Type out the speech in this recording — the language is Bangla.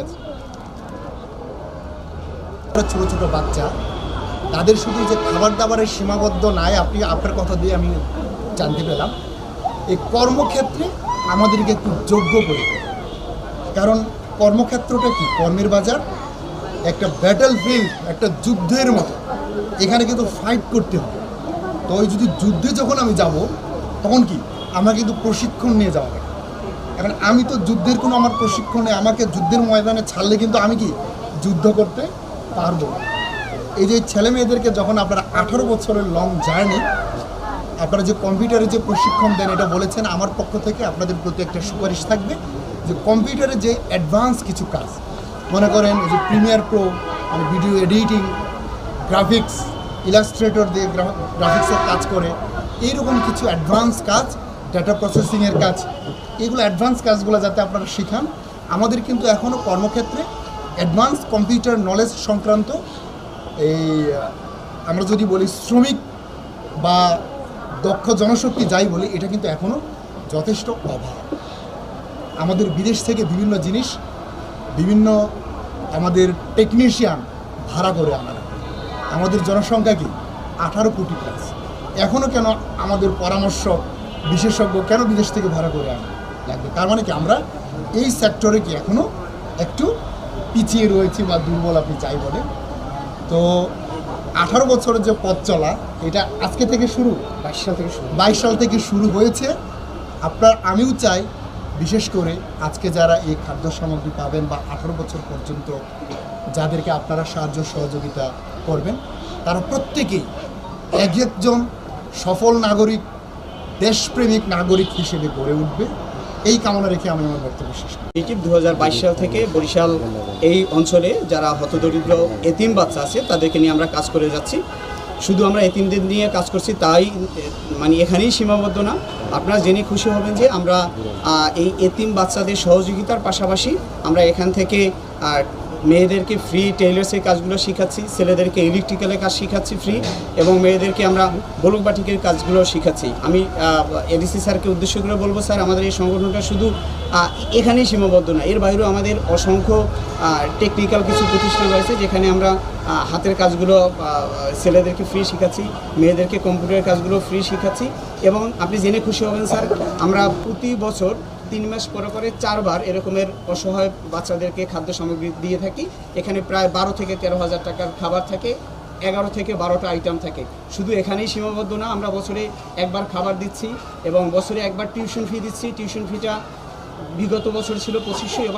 আছে। ছোট ছোট বাচ্চা, তাদের শুধু যে খাবার দাবারের সীমাবদ্ধ নাই, আপনি আপনার কথা দিয়ে আমি জানতে পেলাম এই কর্মক্ষেত্রে আমাদেরকে একটু যোগ্য করে, কারণ কর্মক্ষেত্রটা কি, কর্মের বাজার, একটা ব্যাটল ফিল্ড, একটা যুদ্ধের মতো। এখানে কিন্তু ফাইট করতে হবে। তো ওই যদি যুদ্ধে যখন আমি যাব, তখন কি আমার কিন্তু প্রশিক্ষণ নিয়ে যাওয়া লাগে। এখন আমি তো যুদ্ধের কোনো আমার প্রশিক্ষণ নেই, আমাকে যুদ্ধের ময়দানে ছাড়লে কিন্তু আমি কি যুদ্ধ করতে পারবো না। এই যে ছেলে মেয়েদেরকে যখন আপনারা 18 বছরের লং জার্নি, আপনারা যে কম্পিউটারে যে প্রশিক্ষণ দেন, এটা বলেছেন আমার পক্ষ থেকে আপনাদের প্রতি একটা সুপারিশ থাকবে যে কম্পিউটারে যে অ্যাডভান্স কিছু কাজ, মনে করেন এই যে প্রিমিয়ার প্রো, মানে ভিডিও এডিটিং, গ্রাফিক্স, ইলাস্ট্রেটর দিয়ে গ্রাফিক্সের কাজ করে, এইরকম কিছু অ্যাডভান্স কাজ, ডাটা প্রসেসিংয়ের কাজ, এগুলো অ্যাডভান্স কাজগুলো যাতে আপনারা শিখান। আমাদের কিন্তু এখনও কর্মক্ষেত্রে অ্যাডভান্স কম্পিউটার নলেজ সংক্রান্ত এই আমরা যদি বলি শ্রমিক বা দক্ষ জনশক্তি যাই বলি, এটা কিন্তু এখনও যথেষ্ট অভাব। আমাদের বিদেশ থেকে বিভিন্ন জিনিস, বিভিন্ন আমাদের টেকনিশিয়ান ভাড়া করে আনা, আমাদের জনসংখ্যা কি 18 কোটি প্লাস। এখনও কেন আমাদের পরামর্শক বিশেষজ্ঞ কেন বিদেশ থেকে ভাড়া করে আনা লাগবে? তার মানে কি আমরা এই সেক্টরে কি এখনও একটু পিছিয়ে রয়েছি বা দুর্বল, আপনি চাই বলেন। তো 18 বছরের যে পথ চলা, এটা আজকে থেকে শুরু, 22 সাল থেকে শুরু হয়েছে। আমিও চাই বিশেষ করে আজকে যারা এই খাদ্য সামগ্রী পাবেন বা 18 বছর পর্যন্ত যাদেরকে আপনারা সাহায্য সহযোগিতা করবেন, তারা প্রত্যেকেই একজন সফল নাগরিক, দেশপ্রেমিক নাগরিক হিসেবে গড়ে উঠবে, এই কামনা রেখে আমি আমার বক্তব্য শেষ করি। 2022 সাল থেকে বরিশাল এই অঞ্চলে যারা হতদরিদ্র এতিম বাচ্চা আছে তাদেরকে নিয়ে আমরা কাজ করে যাচ্ছি। শুধু আমরা এতিমদের নিয়ে কাজ করছি তাই মানে এখানেই সীমাবদ্ধ না। আপনারা জেনে খুশি হবেন যে আমরা এই এতিম বাচ্চাদের সহযোগিতার পাশাপাশি আমরা এখান থেকে মেয়েদেরকে ফ্রি টেইলার্সের কাজগুলো শেখাচ্ছি, ছেলেদেরকে ইলেকট্রিক্যালের কাজ শেখাচ্ছি ফ্রি, এবং মেয়েদেরকে আমরা বলক বাটিকের কাজগুলো শেখাচ্ছি। আমি এডিসি স্যারকে উদ্দেশ্য করে বলবো, স্যার আমাদের এই সংগঠনটা শুধু এখানেই সীমাবদ্ধ না, এর বাইরেও আমাদের অসংখ্য টেকনিক্যাল কিছু প্রতিষ্ঠান রয়েছে যেখানে আমরা হাতের কাজগুলো ছেলেদেরকে ফ্রি শেখাচ্ছি, মেয়েদেরকে কম্পিউটারের কাজগুলো ফ্রি শেখাচ্ছি। এবং আপনি জেনে খুশি হবেন স্যার, আমরা প্রতি বছর 3 মাস পরে পরে 4 বার এরকমের অসহায় বাচ্চাদেরকে খাদ্য সামগ্রী দিয়ে থাকি। এখানে প্রায় 12 থেকে 13 হাজার টাকার খাবার থাকে, 11 থেকে 12টা আইটেম থাকে। শুধু এখানেই সীমাবদ্ধ না, আমরা বছরে একবার খাবার দিচ্ছি এবং বছরে একবার টিউশন ফি দিচ্ছি। টিউশন ফিটা বিগত বছর ছিল 2500।